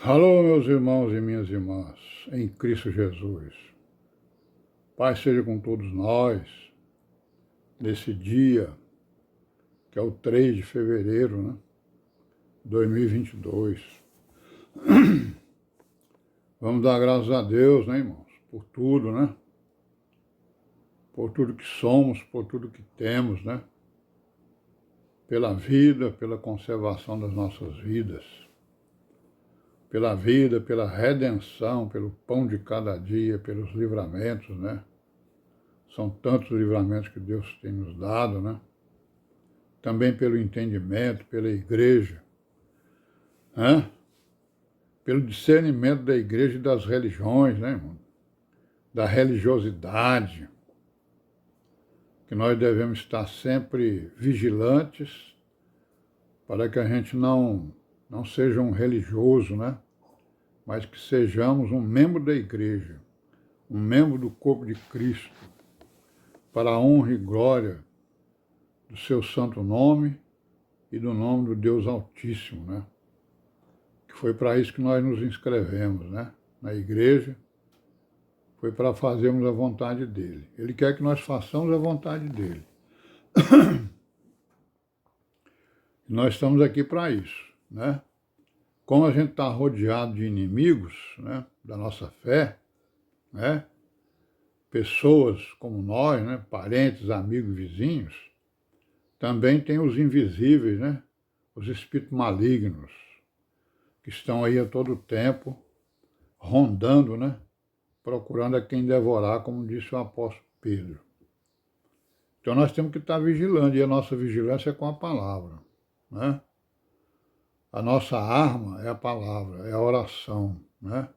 Alô, meus irmãos e minhas irmãs, em Cristo Jesus. Paz seja com todos nós, nesse dia, que é o 3 de fevereiro, né? 2022. Vamos dar graças a Deus, né, irmãos? Por tudo, né? Por tudo que somos, por tudo que temos, né? Pela vida, pela conservação das nossas vidas. Pela vida, pela redenção, pelo pão de cada dia, pelos livramentos, né? São tantos livramentos que Deus tem nos dado, né? Também pelo entendimento, pela igreja, né? Pelo discernimento da igreja e das religiões, né, irmão? Da religiosidade, que nós devemos estar sempre vigilantes para que a gente não seja um religioso, né? Mas que sejamos um membro da igreja, um membro do corpo de Cristo, para a honra e glória do seu santo nome e do nome do Deus Altíssimo, né? Que foi para isso que nós nos inscrevemos, né? Na igreja, foi para fazermos a vontade dele. Ele quer que nós façamos a vontade dele. Nós estamos aqui para isso, né? Como a gente está rodeado de inimigos, né, da nossa fé, né? Pessoas como nós, né, parentes, amigos, vizinhos, também tem os invisíveis, né? Os espíritos malignos, que estão aí a todo tempo, rondando, né? Procurando a quem devorar, como disse o apóstolo Pedro. Então nós temos que estar vigilando, e a nossa vigilância é com a palavra, né? A nossa arma é a palavra, é a oração, né?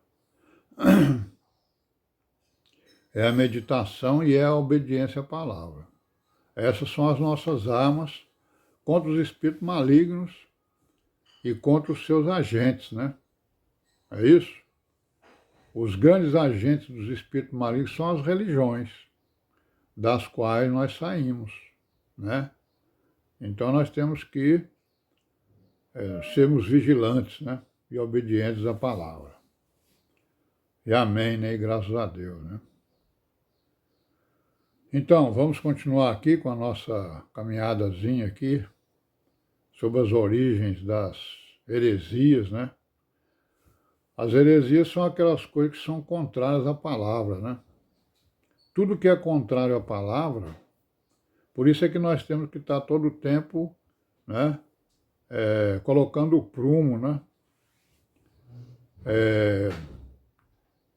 É a meditação e é a obediência à palavra. Essas são as nossas armas contra os espíritos malignos e contra os seus agentes, né? É isso? Os grandes agentes dos espíritos malignos são as religiões, das quais nós saímos, né? Então nós temos que sermos vigilantes, né? E obedientes à palavra. E amém, né? E graças a Deus, né? Então, vamos continuar aqui com a nossa caminhadazinha aqui, sobre as origens das heresias, né? As heresias são aquelas coisas que são contrárias à palavra, né? Tudo que é contrário à palavra, por isso é que nós temos que estar todo o tempo, né, colocando o prumo, né,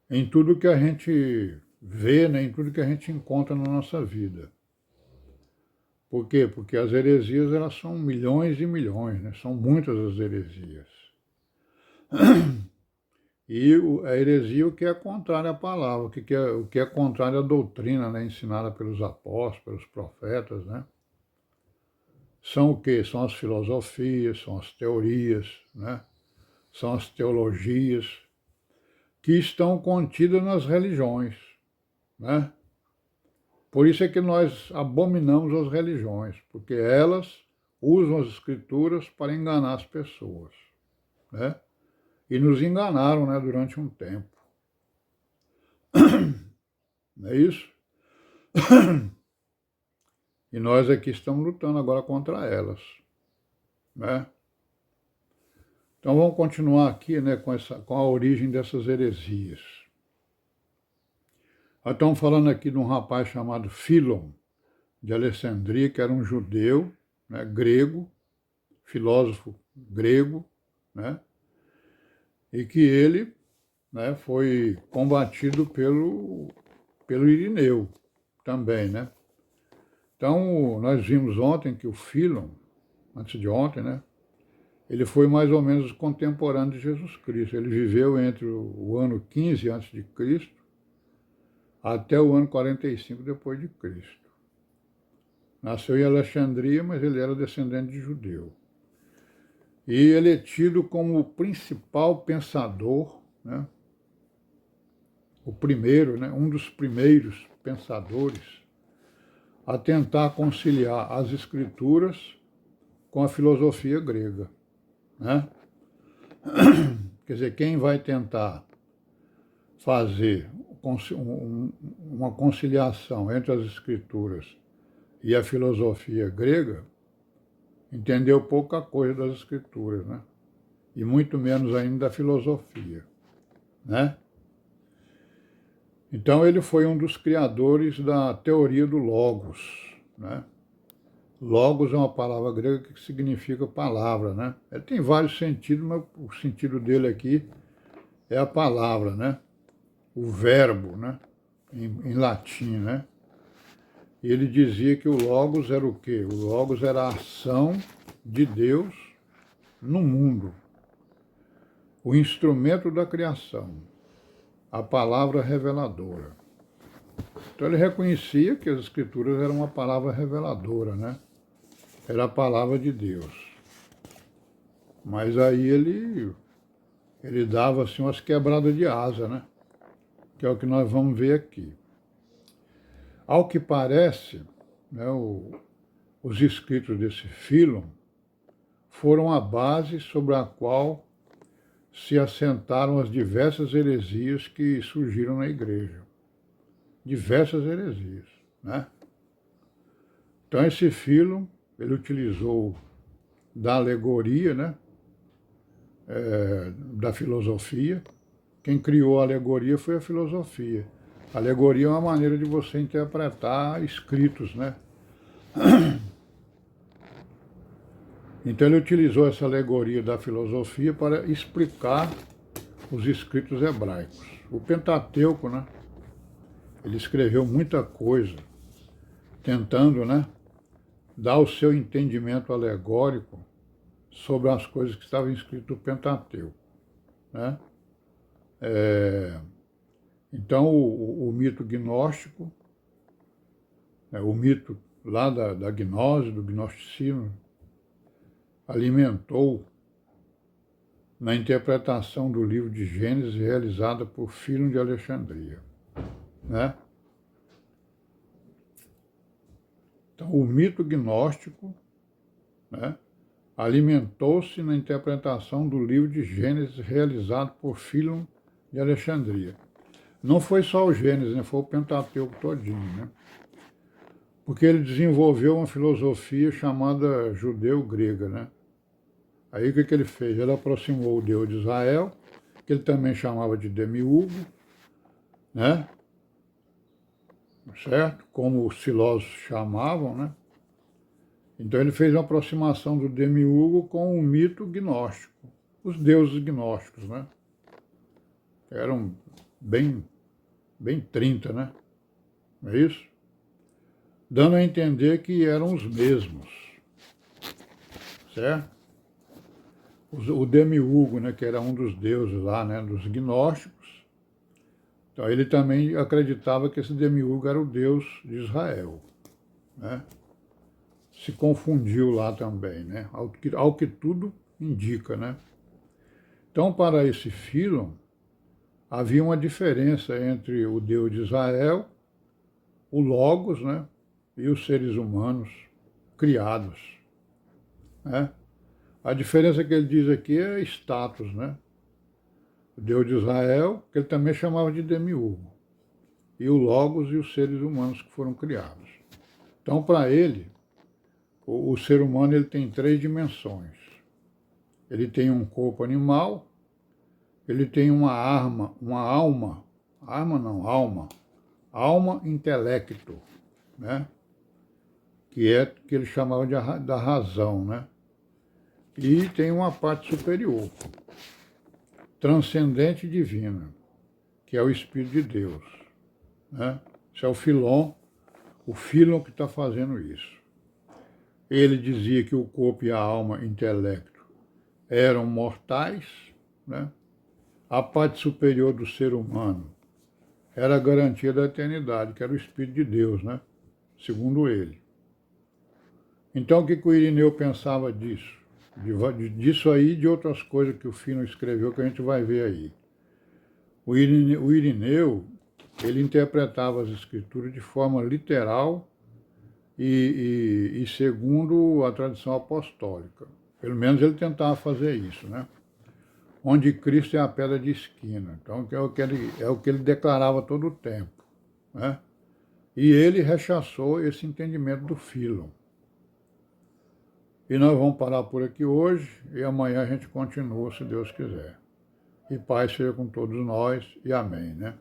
em tudo que a gente vê, né, em tudo que a gente encontra na nossa vida. Por quê? Porque as heresias, elas são milhões e milhões, né? São muitas as heresias. E a heresia, o que é contrário à palavra, o que é contrário à doutrina, né, ensinada pelos apóstolos, pelos profetas, né? São o quê? São as filosofias, são as teorias, né? São as teologias que estão contidas nas religiões, né? Por isso é que nós abominamos as religiões, porque elas usam as escrituras para enganar as pessoas, né? E nos enganaram, né, durante um tempo. Não é isso? E nós aqui estamos lutando agora contra elas, né? Então vamos continuar aqui, né, com a origem dessas heresias. Nós estamos falando aqui de um rapaz chamado Filon, de Alexandria, que era um judeu, né, grego, filósofo grego, né? E que ele, né, foi combatido pelo Irineu também, né? Então, nós vimos ontem que o Filon, antes de ontem, né, ele foi mais ou menos contemporâneo de Jesus Cristo. Ele viveu entre o ano 15 antes de Cristo até o ano 45 depois de Cristo. Nasceu em Alexandria, mas ele era descendente de judeu. E ele é tido como o principal pensador, né? O primeiro, né? Um dos primeiros pensadores a tentar conciliar as escrituras com a filosofia grega, né? Quer dizer, quem vai tentar fazer uma conciliação entre as escrituras e a filosofia grega, entendeu pouca coisa das escrituras, né? E muito menos ainda da filosofia, né? Então ele foi um dos criadores da teoria do logos, né? Logos é uma palavra grega que significa palavra, né? Ele tem vários sentidos, mas o sentido dele aqui é a palavra, né? O verbo, né? Em latim, né? E ele dizia que o logos era o quê? O logos era a ação de Deus no mundo, o instrumento da criação, a palavra reveladora. Então ele reconhecia que as escrituras eram uma palavra reveladora, né? Era a palavra de Deus. Mas aí ele dava assim umas quebradas de asa, né? Que é o que nós vamos ver aqui. Ao que parece, né, os escritos desse Fílon foram a base sobre a qual se assentaram as diversas heresias que surgiram na igreja. Diversas heresias, né? Então esse Fílon, ele utilizou da alegoria, né? Da filosofia. Quem criou a alegoria foi a filosofia. A alegoria é uma maneira de você interpretar escritos, né? Então ele utilizou essa alegoria da filosofia para explicar os escritos hebraicos. O Pentateuco, né? Ele escreveu muita coisa, tentando, né, dar o seu entendimento alegórico sobre as coisas que estavam escritas no Pentateuco, né? Então, o mito gnóstico, né, o mito lá da gnose, do gnosticismo, alimentou na interpretação do livro de Gênesis realizada por Fílon de Alexandria, né? Então, o mito gnóstico, né, alimentou-se na interpretação do livro de Gênesis realizado por Fílon de Alexandria. Não foi só o Gênesis, né, foi o Pentateuco todinho, né? Porque ele desenvolveu uma filosofia chamada judeu-grega, né? Aí o que ele fez? Ele aproximou o Deus de Israel, que ele também chamava de demiurgo, né? Certo? Como os filósofos chamavam, né? Então ele fez uma aproximação do demiurgo com o mito gnóstico, os deuses gnósticos, né? Eram bem 30, né? Não é isso? Dando a entender que eram os mesmos, certo? O demiurgo, né, que era um dos deuses lá, né, dos gnósticos, então ele também acreditava que esse demiurgo era o Deus de Israel, né? Se confundiu lá também, né? Ao que tudo indica, né? Então, para esse Fílon, havia uma diferença entre o Deus de Israel, o Logos, né, e os seres humanos criados, né? A diferença que ele diz aqui é status, né? O Deus de Israel, que ele também chamava de demiurgo, e o Logos e os seres humanos que foram criados. Então, para ele, o ser humano ele tem 3 dimensões. Ele tem um corpo animal, ele tem uma alma intelecto, né? Que ele chamava da razão, né? E tem uma parte superior, transcendente e divina, que é o Espírito de Deus, né? Isso é o Fílon que está fazendo isso. Ele dizia que o corpo e a alma intelecto eram mortais, né? A parte superior do ser humano era a garantia da eternidade, que era o Espírito de Deus, né? Segundo ele. Então, o que o Irineu pensava disso? Disso aí e de outras coisas que o Fílon escreveu, que a gente vai ver aí. O Irineu, ele interpretava as escrituras de forma literal e segundo a tradição apostólica. Pelo menos ele tentava fazer isso, né? onde Cristo é a pedra de esquina. Então, é o que ele declarava todo o tempo, né? E ele rechaçou esse entendimento do Filo. E nós vamos parar por aqui hoje, e amanhã a gente continua, se Deus quiser. E paz seja com todos nós, e amém, né?